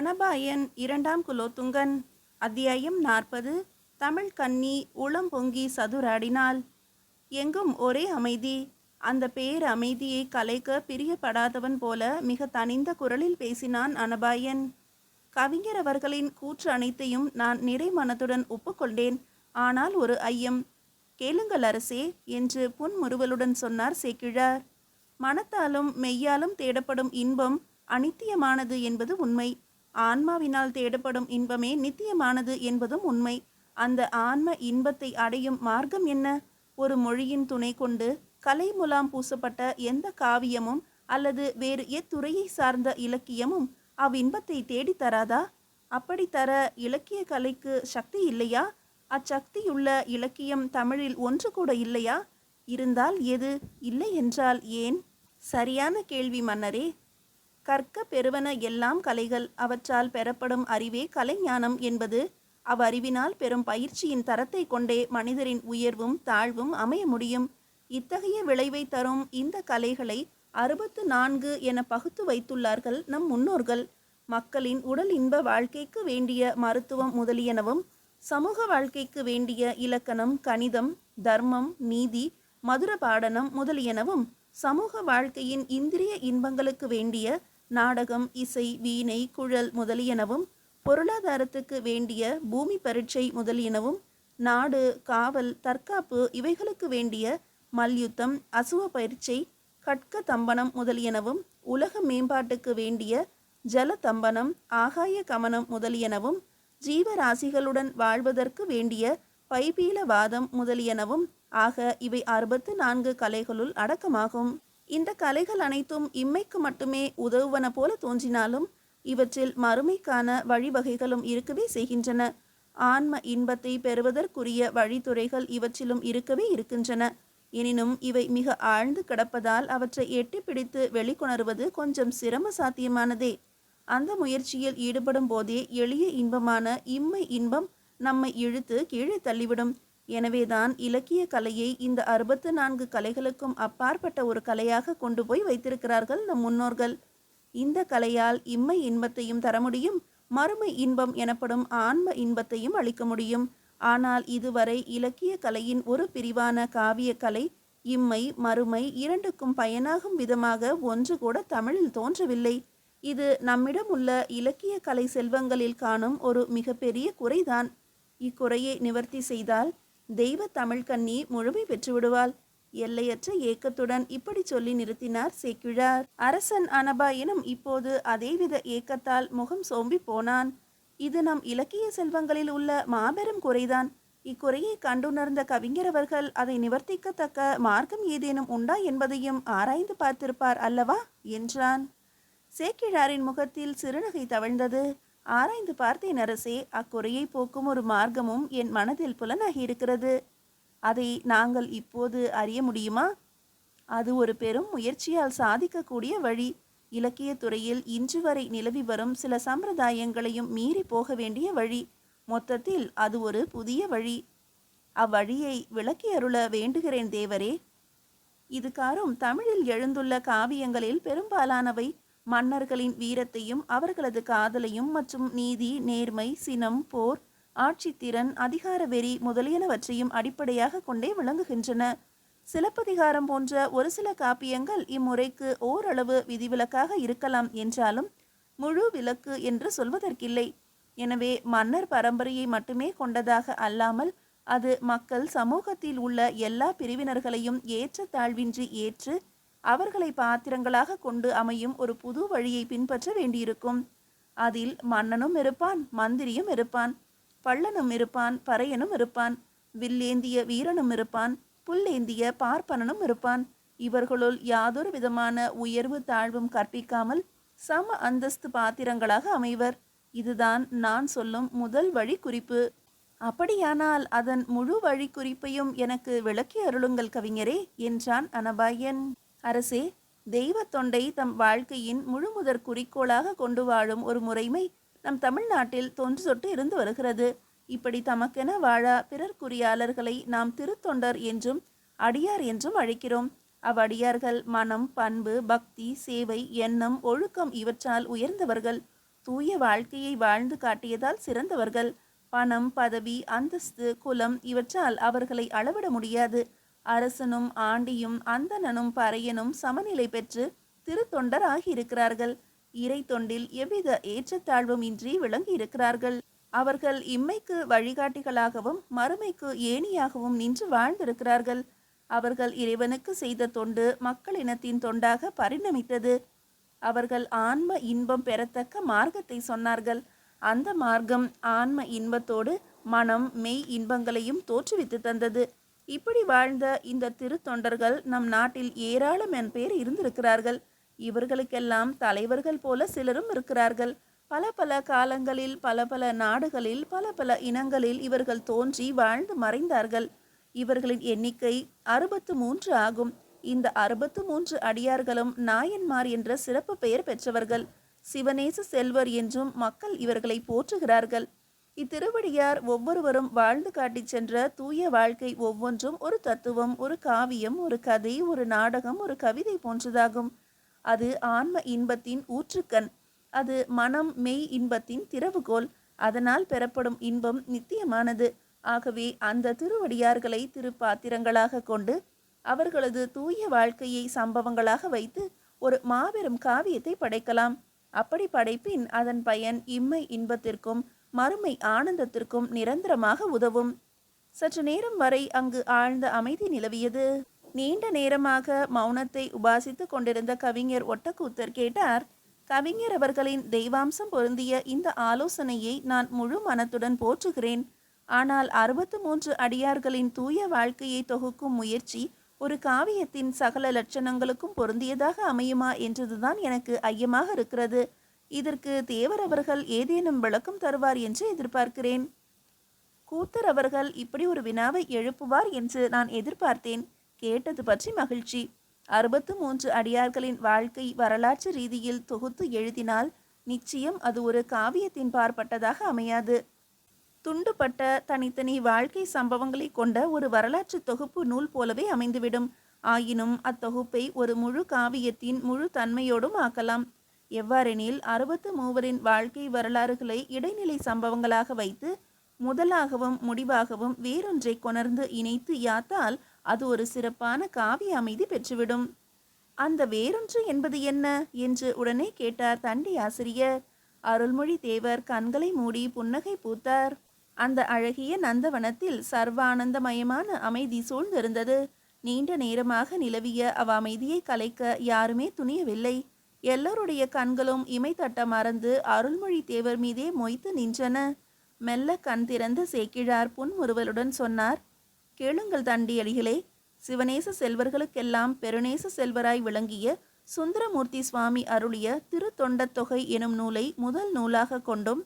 அனபாயன் இரண்டாம் குலோத்துங்கன். அத்தியாயம் 40. தமிழ் கன்னி உளம் பொங்கி சதுராடினாள். எங்கும் ஒரே அமைதி. அந்த பேர் அமைதியை கலைக்க பிரியப்படாதவன் போல மிக தனிந்த குரலில் பேசினான் அனபாயன். கவிஞர் அவர்களின் கூற்று அனைத்தையும் நான் நிறை மனத்துடன் ஒப்புக்கொண்டேன். ஆனால் ஒரு ஐயம். கேளுங்கள் அரசே என்று புன்முறுவலுடன் சொன்னார் சேக்கிழார். மனத்தாலும் மெய்யாலும் தேடப்படும் இன்பம் அனித்தியமானது என்பது உண்மை. ஆன்மாவினால் தேடப்படும் இன்பமே நித்தியமானது என்பதும் உண்மை. அந்த ஆன்ம இன்பத்தை அடையும் மார்க்கம் என்ன? ஒரு மொழியின் துணை கொண்டு கலை முலாம் பூசப்பட்ட எந்த காவியமும் அல்லது வேறு எத்துறையை சார்ந்த இலக்கியமும் அவ்வின்பத்தை தேடித்தராதா? அப்படி தர இலக்கிய கலைக்கு சக்தி இல்லையா? அச்சக்தியுள்ள இலக்கியம் தமிழில் ஒன்று கூட இல்லையா? இருந்தால் எது? இல்லை என்றால் ஏன்? சரியான கேள்வி மன்னரே. கற்க பெறுவன எல்லாம் கலைகள். அவற்றால் பெறப்படும் அறிவே கலைஞானம் என்பது அவ்வறிவினால் பெறும் பயிற்சியின் தரத்தை கொண்டே மனிதரின் உயர்வும் தாழ்வும் அமைய முடியும். இத்தகைய விளைவை தரும் இந்த கலைகளை 64 என பகுத்து வைத்துள்ளார்கள் நம் முன்னோர்கள். மக்களின் உடல் இன்ப வாழ்க்கைக்கு வேண்டிய மருத்துவம் முதலியனவும், சமூக வாழ்க்கைக்கு வேண்டிய இலக்கணம், கணிதம், தர்மம், நீதி, மதுர பாடனம் முதலியனவும், சமூக வாழ்க்கையின் இந்திரிய இன்பங்களுக்கு வேண்டிய நாடகம், இசை, வீணை, குழல் முதலியனவும், பொருளாதாரத்துக்கு வேண்டிய பூமி பரீட்சை முதலியனவும், நாடு, காவல், தற்காப்பு இவைகளுக்கு வேண்டிய மல்யுத்தம், அசுவ பயிற்சை, கட்க தம்பனம் முதலியனவும், உலக மேம்பாட்டுக்கு வேண்டிய ஜல தம்பனம், ஆகாய கமனம் முதலியனவும், ஜீவராசிகளுடன் வாழ்வதற்கு வேண்டிய பைபீலவாதம் முதலியனவும் ஆக இவை 64 கலைகளுள் அடக்கமாகும். இந்த கலைகள் அனைத்தும் இம்மைக்கு மட்டுமே உதவுவன போல தோன்றினாலும் இவற்றில் மறுமைக்கான வழிவகைகளும் இருக்கவே செய்கின்றன. ஆன்ம இன்பத்தை பெறுவதற்குரிய வழித்துறைகள் இவற்றிலும் இருக்கவே இருக்கின்றன. எனினும் இவை மிக ஆழ்ந்து கிடப்பதால் அவற்றை எட்டி பிடித்து வெளிக்கொணர்வது கொஞ்சம் சிரம சாத்தியமானதே. அந்த முயற்சியில் ஈடுபடும் போதே எளிய இன்பமான இம்மை இன்பம் நம்மை இழுத்து கீழே தள்ளிவிடும். எனவேதான் இலக்கிய கலையை இந்த 64 கலைகளுக்கும் அப்பாற்பட்ட ஒரு கலையாக கொண்டு போய் வைத்திருக்கிறார்கள் நம் முன்னோர்கள். இந்த கலையால் இம்மை இன்பத்தையும் தர முடியும், மறுமை இன்பம் எனப்படும் ஆன்ம இன்பத்தையும் அளிக்க முடியும். ஆனால் இதுவரை இலக்கிய கலையின் ஒரு பிரிவான காவிய கலை இம்மை மறுமை இரண்டுக்கும் பயனாகும் விதமாக ஒன்று கூட தமிழில் தோன்றவில்லை. இது நம்மிடம் உள்ள இலக்கிய கலை செல்வங்களில் காணும் ஒரு மிகப்பெரிய குறைதான். இக்குறையை நிவர்த்தி செய்தால் தெய்வ தமிழ்கன்னி முழுமை பெற்றுவிடுவாள். எல்லையற்ற ஏக்கத்துடன் இப்படி சொல்லி நிறுத்தினார் சேக்கிழார். அரசன் அனபாயனும் இப்போது அதேவித ஏக்கத்தால் முகம் சோம்பி போனான். இது நம் இலக்கிய செல்வங்களில் உள்ள மாபெரும் குறைதான். இக்குறையை கண்டுணர்ந்த கவிஞரவர்கள் அதை நிவர்த்திக்கத்தக்க மார்க்கம் ஏதேனும் உண்டா என்பதையும் ஆராய்ந்து பார்த்திருப்பார் அல்லவா என்றான். சேக்கிழாரின் முகத்தில் சிறுநகை தவழ்ந்தது. ஆராய்ந்து பார்த்தேன் அரசே. அக்குறையை போக்கும் ஒரு மார்க்கமும் என் மனதில் புலனாகி இருக்கிறது. அதை நாங்கள் இப்போது அறிய முடியுமா? அது ஒரு பெரும் முயற்சியால் சாதிக்கக்கூடிய வழி. இலக்கிய துறையில் இன்று வரை நிலவி வரும் சில சம்பிரதாயங்களையும் மீறி போக வேண்டிய வழி. மொத்தத்தில் அது ஒரு புதிய வழி. அவ்வழியை விளக்கி அருள வேண்டுகிறேன் தேவரே. இதுகாரும் தமிழில் எழுந்துள்ள காவியங்களில் பெரும்பாலானவை மன்னர்களின் வீரத்தையும் அவர்களது காதலையும் மற்றும் நீதி, நேர்மை, சினம், போர், ஆட்சித்திறன், அதிகார வெறி முதலியனவற்றையும் அடிப்படையாக கொண்டே விளங்குகின்றன. சிலப்பதிகாரம் போன்ற ஒரு சில காப்பியங்கள் இம்முறைக்கு ஓரளவு விதிவிலக்காக இருக்கலாம் என்றாலும் முழு விலக்கு என்று சொல்வதற்கில்லை. எனவே மன்னர் பரம்பரையை மட்டுமே கொண்டதாக அல்லாமல் அது மக்கள் சமூகத்தில் உள்ள எல்லா பிரிவினர்களையும் ஏற்ற தாழ்வின்றி ஏற்று அவர்களை பாத்திரங்களாக கொண்டு அமையும் ஒரு புது வழியை பின்பற்ற வேண்டியிருக்கும். அதில் மன்னனும் இருப்பான், மந்திரியும் இருப்பான், பள்ளனும் இருப்பான், பறையனும் இருப்பான், வில்லேந்திய வீரனும் இருப்பான், புல்லேந்திய பார்ப்பனனும் இருப்பான். இவர்களுள் யாதொரு விதமான உயர்வு தாழ்வும் கற்பிக்காமல் சம அந்தஸ்து பாத்திரங்களாக அமைவர். இதுதான் நான் சொல்லும் முதல் வழி குறிப்பு. அப்படியானால் அதன் முழு வழி குறிப்பையும் எனக்கு விளக்கி அருளுங்கள் கவிஞரே என்றான் அனபாயன். அரசே, தெய்வ தொண்டை தம் வாழ்க்கையின் முழுமுதற் குறிக்கோளாக கொண்டு வாழும் ஒரு முறைமை நம் தமிழ்நாட்டில் தொன்று தொட்டு இருந்து வருகிறது. இப்படி தமக்கென வாழா பிறர்க்குரியாளர்களை நாம் திருத்தொண்டர் என்றும் அடியார் என்றும் அழைக்கிறோம். அவ்வடியார்கள் மனம், பண்பு, பக்தி, சேவை, எண்ணம், ஒழுக்கம் இவற்றால் உயர்ந்தவர்கள். தூய வாழ்க்கையை வாழ்ந்து காட்டியதால் சிறந்தவர்கள். பணம், பதவி, அந்தஸ்து, குலம் இவற்றால் அவர்களை அளவிட முடியாது. அரசனும் ஆண்டியும் அந்தணனும் பறையனும் சமநிலை பெற்று திருத்தொண்டர் ஆகியிருக்கிறார்கள். இறை தொண்டில் எவ்வித ஏற்றத்தாழ்வும் இன்றி விளங்கி இருக்கிறார்கள். அவர்கள் இம்மைக்கு வழிகாட்டிகளாகவும் மறுமைக்கு ஏணியாகவும் நின்று வாழ்ந்திருக்கிறார்கள். அவர்கள் இறைவனுக்கு செய்த தொண்டு மக்களினத்தின் தொண்டாக பரிணமித்தது. அவர்கள் ஆன்ம இன்பம் பெறத்தக்க மார்க்கத்தை சொன்னார்கள். அந்த மார்க்கம் ஆன்ம இன்பத்தோடு மனம் மெய் இன்பங்களையும் தோற்றுவித்து தந்தது. இப்படி வாழ்ந்த இந்த திருத்தொண்டர்கள் நம் நாட்டில் ஏராளமான பேர் இருந்திருக்கிறார்கள். இவர்களுக்கெல்லாம் தலைவர்கள் போல சிலரும் இருக்கிறார்கள். பல பல காலங்களில் பல பல நாடுகளில் பல பல இனங்களில் இவர்கள் தோன்றி வாழ்ந்து மறைந்தார்கள். இவர்களின் எண்ணிக்கை 63 ஆகும். இந்த 63 அடியார்களும் நாயன்மார் என்ற சிறப்பு பெயர் பெற்றவர்கள். சிவநேச செல்வர் என்றும் மக்கள் இவர்களை போற்றுகிறார்கள். இத்திருவடியார் ஒவ்வொருவரும் வாழ்ந்து காட்டிச் சென்ற தூய வாழ்க்கை ஒவ்வொன்றும் ஒரு தத்துவம், ஒரு காவியம், ஒரு கதை, ஒரு நாடகம், ஒரு கவிதை போன்றதாகும். அது ஆன்ம இன்பத்தின் ஊற்றுக்கண். அது மனம் மெய் இன்பத்தின் திறவுகோல். அதனால் பெறப்படும் இன்பம் நித்தியமானது. ஆகவே அந்த திருவடியார்களை திருப்பாத்திரங்களாக கொண்டு அவர்களது தூய வாழ்க்கையை சம்பவங்களாக வைத்து ஒரு மாபெரும் காவியத்தை படைக்கலாம். அப்படி படைப்பின் அதன் பயன் இம்மை இன்பத்திற்கும் மறுமை ஆனந்தத்திற்கும் நிரந்தரமாக உதவும். சற்று நேரம் வரை அங்கு ஆழ்ந்த அமைதி நிலவியது. நீண்ட நேரமாக மௌனத்தை உபாசித்து கொண்டிருந்த கவிஞர் ஒட்டக்கூத்தர் கேட்டார். கவிஞர் அவர்களின் தெய்வாம்சம் பொருந்திய இந்த ஆலோசனையை நான் முழு மனத்துடன் போற்றுகிறேன். ஆனால் 63 அடியார்களின் தூய வாழ்க்கையை தொகுக்கும் முயற்சி ஒரு காவியத்தின் சகல லட்சணங்களுக்கும் பொருந்தியதாக அமையுமா என்றதுதான் எனக்கு ஐயமாக இருக்கிறது. இதற்கு தேவர் அவர்கள் ஏதேனும் விளக்கம் தருவார் என்று எதிர்பார்க்கிறேன். கூத்தர் அவர்கள் இப்படி ஒரு வினாவை எழுப்புவார் என்று நான் எதிர்பார்த்தேன். கேட்டது பற்றி மகிழ்ச்சி. 63 அடியார்களின் வாழ்க்கை வரலாற்று ரீதியில் தொகுத்து எழுதினால் நிச்சயம் அது ஒரு காவியத்தின் பார்ப்பட்டதாக அமையாது. துண்டுபட்ட தனித்தனி வாழ்க்கை சம்பவங்களை கொண்ட ஒரு வரலாற்று தொகுப்பு நூல் போலவே அமைந்துவிடும். ஆயினும் அத்தொகுப்பை ஒரு முழு காவியத்தின் முழு தன்மையோடும் ஆக்கலாம். எவ்வாறெனில் 63 வாழ்க்கை வரலாறுகளை இடைநிலை சம்பவங்களாக வைத்து முதலாகவும் முடிவாகவும் வேறொன்றை கொணர்ந்து இணைத்து யாத்தால் அது ஒரு சிறப்பான காவிய அமைதி பெற்றுவிடும். அந்த வேறொன்று என்பது என்ன என்று உடனே கேட்டார் தண்டி ஆசிரியர். அருள்மொழி தேவர் கண்களை மூடி புன்னகை பூத்தார். அந்த அழகிய நந்தவனத்தில் சர்வானந்தமயமான அமைதி சூழ்ந்திருந்தது. நீண்ட நேரமாக நிலவிய அவ் அமைதியை கலைக்க யாருமே துணியவில்லை. எல்லோருடைய கண்களும் இமைத்தட்ட மறந்து அருள்மொழி தேவர் மீதே மொய்த்து நின்றன. மெல்ல கண் திறந்த சேக்கிழார் புன்முறுவலுடன் சொன்னார். கேளுங்கள் தண்டியடிகளே, சிவநேச செல்வர்களுக்கெல்லாம் பெருநேச செல்வராய் விளங்கிய சுந்தரமூர்த்தி சுவாமி அருளிய திருத்தொண்டத் தொகை எனும் நூலை முதல் நூலாக கொண்டும்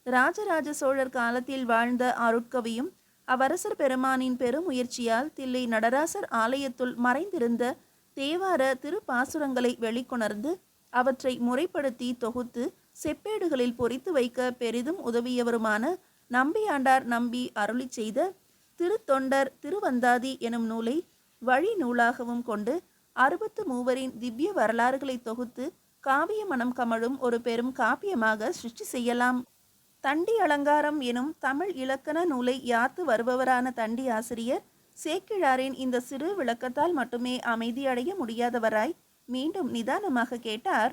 ராஜராஜ சோழர் காலத்தில் வாழ்ந்த அருட்கவியும் அவ்வரசர் பெருமானின் பெருமுயற்சியால் தில்லை நடராசர் ஆலயத்துள் மறைந்திருந்த தேவார திருப்பாசுரங்களை வெளிக்கொணர்ந்து அவற்றை முறைப்படுத்தி தொகுத்து செப்பேடுகளில் பொறித்து வைக்க பெரிதும் உதவியவருமான நம்பியாண்டார் நம்பி அருளி செய்த திருத்தொண்டர் திருவந்தாதி எனும் நூலை வழி நூலாகவும் கொண்டு 63 திவ்ய வரலாறுகளை தொகுத்து காவிய மனம் கமழும் ஒரு பெரும் காப்பியமாக சிருஷ்டி செய்யலாம். தண்டி அலங்காரம் எனும் தமிழ் இலக்கண நூலை யாத்து வருபவரான தண்டி ஆசிரியர் சேக்கிழாரின் இந்த சிறு விளக்கத்தால் மட்டுமே அமைதியடைய முடியாதவராய் மீண்டும் நிதானமாக கேட்டார்.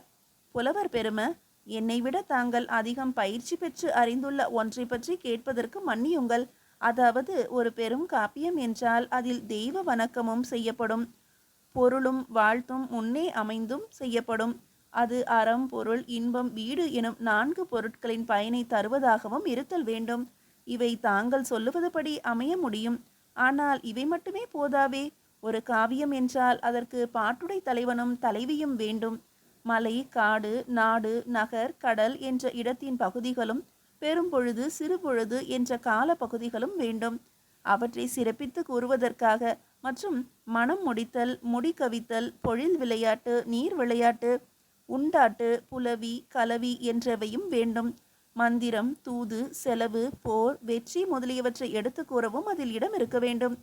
புலவர் பெரும, என்னை விட தாங்கள் அதிகம் பயிற்சி பெற்று அறிந்துள்ள ஒன்றை பற்றி கேட்பதற்கு மன்னியுங்கள். அதாவது ஒரு பெரும் காப்பியம் என்றால் அதில் தெய்வ வணக்கமும் செய்யப்படும், பொருளும் வாழ்த்தும் முன்னே அமைந்தும் செய்யப்படும். அது அறம், பொருள், இன்பம், வீடு எனும் 4 பொருட்களின் பயனை தருவதாகவும் இருத்தல் வேண்டும். இவை தாங்கள் சொல்லுவதுபடி அமைய முடியும். ஆனால் இவை மட்டுமே போதாவே. ஒரு காவியம் என்றால் அதற்கு பாட்டுடை தலைவனும் தலைவியும் வேண்டும். மலை, காடு, நாடு, நகர், கடல் என்ற இடத்தின் பகுதிகளும் பெரும்பொழுது சிறுபொழுது என்ற கால பகுதிகளும் வேண்டும். அவற்றை சிறப்பித்து கூறுவதற்காக மற்றும் மனம் முடித்தல், முடி கவித்தல், பொழில் விளையாட்டு, நீர் விளையாட்டு, உண்டாட்டு, புலவி, கலவி என்றவையும் வேண்டும். மந்திரம், தூது, செலவு, போர், வெற்றி முதலியவற்றை எடுத்து கூறவும் அதில் இடம் இருக்க வேண்டும்.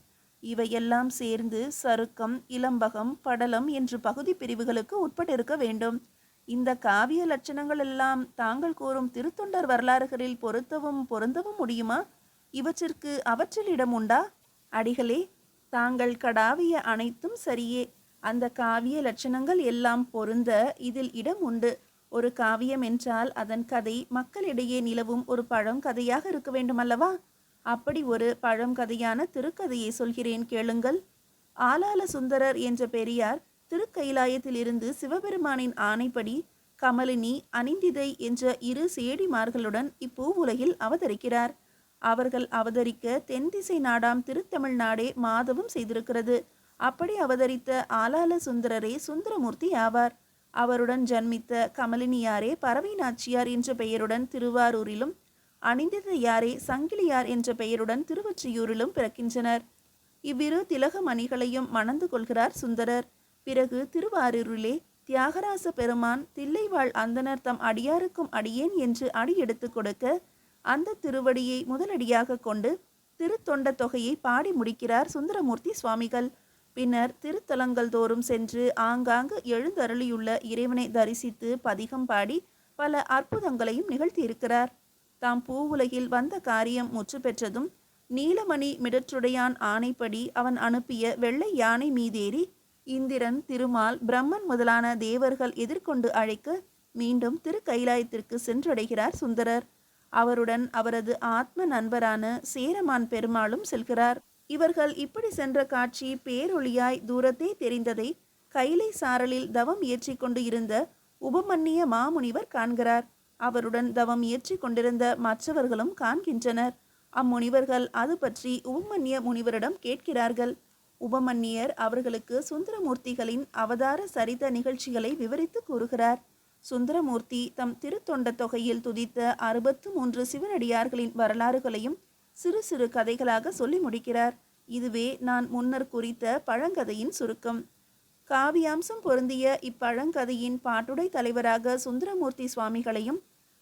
இவையெல்லாம் சேர்ந்து சருக்கம், இலம்பகம், படலம் என்று பகுதி பிரிவுகளுக்கு உட்பட்டிருக்க வேண்டும். இந்த காவிய லட்சணங்கள் எல்லாம் தாங்கள் கூறும் திருத்தொண்டர் வரலாறுகளில் பொருந்தவும் முடியுமா? இவற்றிற்கு அவற்றில் இடம் உண்டா? அடிகளே, தாங்கள் கடாவிய அனைத்தும் சரியே. அந்த காவிய லட்சணங்கள் எல்லாம் பொருந்த இதில் இடம் உண்டு. ஒரு காவியம் என்றால் அதன் கதை மக்களிடையே நிலவும் ஒரு பழங்கதையாக இருக்க வேண்டுமல்லவா? அப்படி ஒரு பழங்கதையான திருக்கதையை சொல்கிறேன், கேளுங்கள். ஆலால சுந்தரர் என்ற பெரியார் திருக்கைலாயத்திலிருந்து சிவபெருமானின் ஆணைப்படி கமலினி, அனிந்திதை என்ற இரு சேடிமார்களுடன் இப்பூவுலகில் அவதரிக்கிறார். அவர்கள் அவதரிக்க தென் திசை நாடாம் திருத்தமிழ்நாடே மாதவம் செய்திருக்கிறது. அப்படி அவதரித்த ஆலால சுந்தரரே சுந்தரமூர்த்தி ஆவார். அவருடன் ஜன்மித்த கமலினியாரே பறவை நாச்சியார் என்ற பெயருடன் திருவாரூரிலும், அனிந்திதையாரே சங்கிலியார் என்ற பெயருடன் திருவொற்றியூரிலும் பிறக்கின்றனர். இவ்விரு திலகமணிகளையும் மணந்து கொள்கிறார் சுந்தரர். பிறகு திருவாரூரிலே தியாகராச பெருமான் தில்லைவாழ் அந்தனர் தம் அடியாருக்கும் அடியேன் என்று அடி எடுத்து கொடுக்க, அந்த திருவடியை முதலடியாக கொண்டு திருத்தொண்ட தொகையை பாடி முடிக்கிறார் சுந்தரமூர்த்தி சுவாமிகள். பின்னர் திருத்தலங்கள் தோறும் சென்று ஆங்காங்கு எழுந்தருளியுள்ள இறைவனை தரிசித்து பதிகம் பாடி பல அற்புதங்களையும் நிகழ்த்தியிருக்கிறார். தாம் பூவுலகில் வந்த காரியம் முற்று பெற்றதும் நீலமணி மிடற்றுடையான் ஆணைப்படி அவன் அனுப்பிய வெள்ளை யானை மீதேறி இந்திரன், திருமால், பிரம்மன் முதலான தேவர்கள் எதிர்கொண்டு அழைக்க மீண்டும் திருக்கைலாயத்திற்கு சென்றடைகிறார் சுந்தரர். அவருடன் அவரது ஆத்ம நண்பரான சேரமான் பெருமாளும் செல்கிறார். இவர்கள் இப்படி சென்ற காட்சி பேரொளியாய் தூரத்தே தெரிந்ததை கைலை சாரலில் தவம் இயற்றி கொண்டு இருந்த உபமன்னிய மாமுனிவர் காண்கிறார். அவருடன் தவம் இயற்றி கொண்டிருந்த மற்றவர்களும் காண்கின்றனர். அம்முனிவர்கள் அது பற்றி உபமன்னிய முனிவரிடம் கேட்கிறார்கள். உபமன்னியர் அவர்களுக்கு சுந்தரமூர்த்திகளின் அவதார சரித நிகழ்ச்சிகளை விவரித்து கூறுகிறார். சுந்தரமூர்த்தி தம் திருத்தொண்ட தொகையில் துதித்த 63 சிவனடியார்களின் வரலாறுகளையும் சிறு சிறு கதைகளாக சொல்லி முடிக்கிறார். இதுவே நான் முன்னர் குறித்த பழங்கதையின் சுருக்கம். காவியாம்சம் பொருந்திய இப்பழங்கதையின் பாட்டுடை தலைவராக சுந்தரமூர்த்தி சுவாமிகளையும்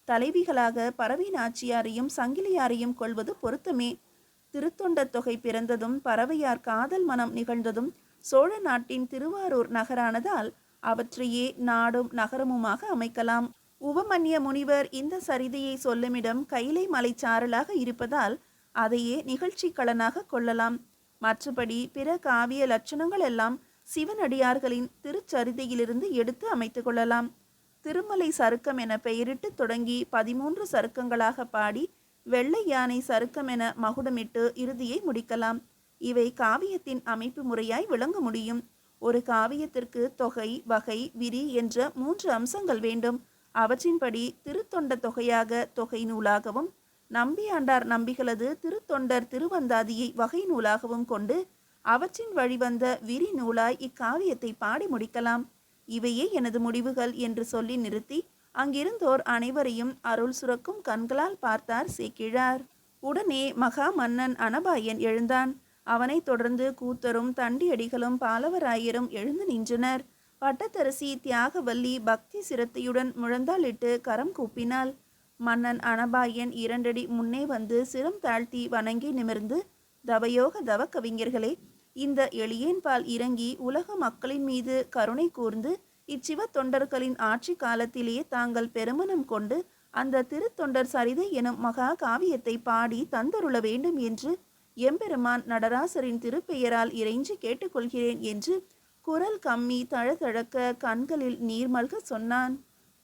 தலைவிகளாக பறவை நாச்சியாரையும் சங்கிலியாரையும் கொள்வது பொருத்தமே. திருத்தொண்ட தொகை பிறந்ததும் பறவையார் காதல் மனம் நிகழ்ந்ததும் சோழ நாட்டின் திருவாரூர் நகரானதால் அவற்றையே நாடும் நகரமுமாக அமைக்கலாம். உபமன்னிய முனிவர் இந்த சரிதையை சொல்லுமிடம் கைலை மலைச்சாரலாக இருப்பதால் அதையே நிகழ்ச்சி களனாக கொள்ளலாம். மற்றபடி பிற காவிய லட்சணங்கள் எல்லாம் சிவனடியார்களின் திருச்சரிதையிலிருந்து எடுத்து அமைத்து கொள்ளலாம். திருமலை சருக்கம் என பெயரிட்டு தொடங்கி 13 சருக்கங்களாக பாடி வெள்ளை யானை சருக்கம் என மகுடமிட்டு இறுதியை முடிக்கலாம். இவை காவியத்தின் அமைப்பு முறையாய் விளங்க முடியும். ஒரு காவியத்திற்கு தொகை, வகை, விரி என்ற 3 அம்சங்கள் வேண்டும். அவற்றின்படி திருத்தொண்ட தொகையாக தொகை நூலாகவும், நம்பியாண்டார் நம்பிகளது திருத்தொண்டர் திருவந்தாதியை வகை நூலாகவும் கொண்டு அவற்றின் வழிவந்த விரி நூலாய் இக்காவியத்தை பாடி முடிக்கலாம். இவையே எனது முடிவுகள் என்று சொல்லி நிறுத்தி அங்கிருந்தோர் அனைவரையும் அருள் சுரக்கும் கண்களால் பார்த்தார் சேக்கிழார். உடனே மகா மன்னன் அனபாயன் எழுந்தான். அவனைத் தொடர்ந்து கூத்தரும் தண்டியடிகளும் பாலவராயரும் எழுந்து நின்றனர். பட்டத்தரசி தியாகவல்லி பக்தி சிரத்தையுடன் முழந்தாளிட்டு கரம் கூப்பினாள். மன்னன் அனபாயன் 2 அடி முன்னே வந்து சிரம் தாழ்த்தி வணங்கி நிமிர்ந்து, தவயோக தவ கவிஞர்களே, இந்த எளியேன்பால் இறங்கி உலக மக்களின் மீது கருணை கூர்ந்து இச்சிவ தொண்டர்களின் ஆட்சி காலத்திலே தாங்கள் பெருமனம் கொண்டு அந்த திருத்தொண்டர் சரிதை எனும் மகா காவியத்தை பாடி தந்தருள வேண்டும் என்று எம்பெருமான் நடராசரின் திருப்பெயரால் இறைஞ்சி கேட்டுக்கொள்கிறேன் என்று குரல் கம்மி தழதழக்க கண்களில் நீர்மல்க சொன்னான்.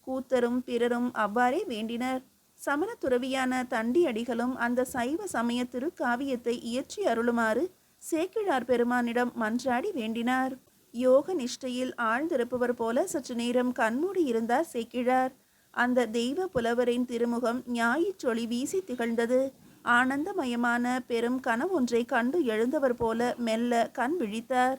கூத்தரும் பிறரும் அவ்வாறே வேண்டினர். சமண துறவியான தண்டியடிகளும் அந்த சைவ சமய திருக்காவியத்தை இயற்றி அருளுமாறு சேக்கிழார் பெருமானிடம் மன்றாடி வேண்டினார். யோக நிஷ்டையில் ஆழ்ந்திருப்பவர் போல சற்று நேரம் கண்மூடி இருந்தார் சேக்கிழார். அந்த தெய்வ புலவரின் திருமுகம் ஞாயிற்றொளி வீசி திகழ்ந்தது. ஆனந்தமயமான பெரும் கனவொன்றை கண்டு எழுந்தவர் போல மெல்ல கண் விழித்தார்.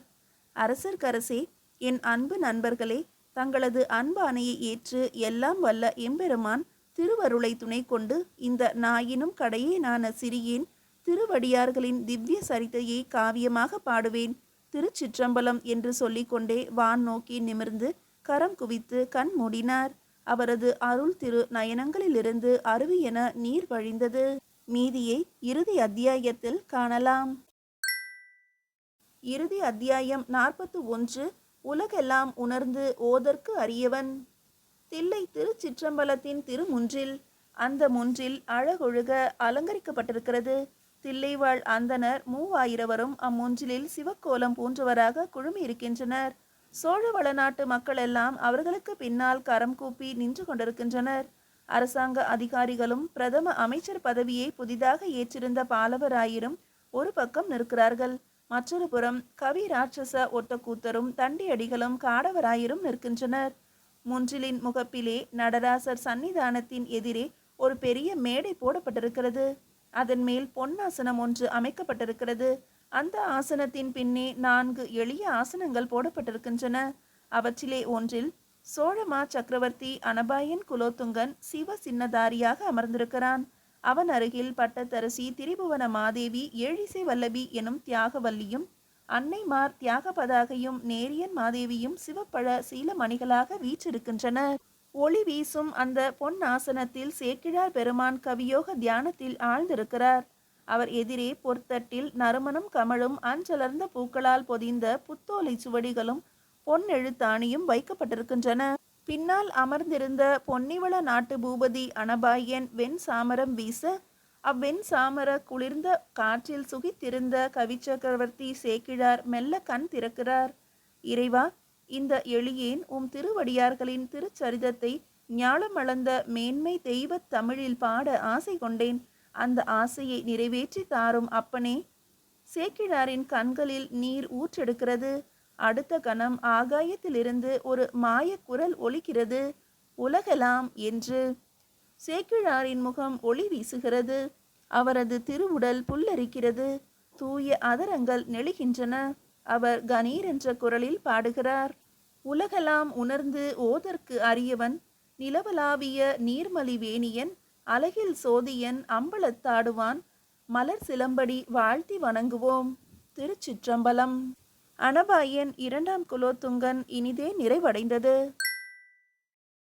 அரசர்க்கரசே, என் அன்பு நண்பர்களே, தங்களது அன்பானையை ஏற்று எல்லாம் வல்ல எம்பெருமான் திருவருளை துணை கொண்டு இந்த நாயினும் கடையேனான சிறியேன் திருவடியார்களின் திவ்ய சரிதையை காவியமாக பாடுவேன். திருச்சிற்றம்பலம் என்று சொல்லிக்கொண்டே வான் நோக்கி நிமிர்ந்து கரம் குவித்து கண் மூடினார். அவரது அருள் திரு நயனங்களிலிருந்து அருவியென நீர் வழிந்தது. மீதியை இறுதி அத்தியாயத்தில் காணலாம். இறுதி அத்தியாயம் 41. உலகெல்லாம் உணர்ந்து ஓதற்கு அரியவன். தில்லை திருச்சிற்றம்பலத்தின் திருமுன்றில். அந்த முன்றில் அழகொழுக அலங்கரிக்கப்பட்டிருக்கிறது. தில்லைவாழ் அந்தணர் 3000வரும் அம்முன்றிலில் சிவக்கோலம் பூன்றவராக குழுமி இருக்கின்றனர். சோழ வளநாட்டு மக்கள் எல்லாம் அவர்களுக்கு பின்னால் கரம் கூப்பி நின்று கொண்டிருக்கின்றனர். அரசாங்க அதிகாரிகளும் பிரதம அமைச்சர் பதவியை புதிதாக ஏற்றிருந்த பாலவராயிரும் ஒரு பக்கம் நிற்கிறார்கள். மற்றொரு புறம் கவி ராட்சச ஒட்டக்கூத்தரும் தண்டியடிகளும் காடவராயிரும் நிற்கின்றனர். முன்றிலின் முகப்பிலே நடராசர் சன்னிதானத்தின் எதிரே ஒரு பெரிய மேடை போடப்பட்டிருக்கிறது. அதன் மேல் பொன்னாசனம் ஒன்று அமைக்கப்பட்டிருக்கிறது. அந்த ஆசனத்தின் பின்னே 4 எளிய ஆசனங்கள் போடப்பட்டிருக்கின்றன. அவற்றிலே ஒன்றில் சோழமா சக்கரவர்த்தி அனபாயன் குலோத்துங்கன் சிவ சின்னதாரியாக அமர்ந்திருக்கிறான். அவன் அருகில் பட்டத்தரசி திரிபுவன மாதேவி ஏழிசை வல்லபி எனும் தியாகவல்லியும் அன்னைமார் தியாகபதாகையும் நேரியன் மாதேவியும் சிவப்பழ சீலமணிகளாக வீற்றிருக்கின்றனர். ஒளி வீசும் அந்த பொன் ஆசனத்தில் சேக்கிழார் பெருமான் கவியோக தியானத்தில் ஆழ்ந்திருக்கிறார். அவர் எதிரே பொற்தட்டில் நறுமணம் கமழும் அஞ்சலர்ந்த பூக்களால் பொதிந்த புத்தோலை சுவடிகளும் பொன் எழுத்தாணியும் வைக்கப்பட்டிருக்கின்றன. பின்னால் அமர்ந்திருந்த பொன்னிவள நாட்டு பூபதி அனபாயன் வெண் சாமரம் வீச அவ்வெண் சாமர குளிர்ந்த காற்றில் சுகித்திருந்த கவிச்சக்கரவர்த்தி சேக்கிழார் மெல்ல கண் திறக்கிறார். இறைவா, இந்த எளியேன் உம் திருவடியார்களின் திருச்சரிதத்தை ஞாலமளந்த மேன்மை தெய்வத் தமிழில் பாட ஆசை கொண்டேன். அந்த ஆசையை நிறைவேற்றி தாரும் அப்பனே. சேக்கிழாரின் கண்களில் நீர் ஊற்றெடுக்கிறது. அடுத்த கணம் ஆகாயத்திலிருந்து ஒரு மாயக்குரல் ஒலிக்கிறது, உலகலாம் என்று. சேக்கிழாரின் முகம் ஒளி வீசுகிறது. அவரது திருவுடல் புல்லரிக்கிறது. தூய அதரங்கள் நெளிகின்றன. அவர் கணீர் என்ற குரலில் பாடுகிறார். உலகலாம் உணர்ந்து ஓதற்கு அரியவன், நிலவலாவிய நீர்மலி வேணியன், அலகில் சோதியன் அம்பலத்தாடுவான், மலர் சிலம்படி வாழ்த்தி வணங்குவோம். திருச்சிற்றம்பலம். அனபாயன் 2ஆம் குலோத்துங்கன் இனிதே நிறைவடைந்தது.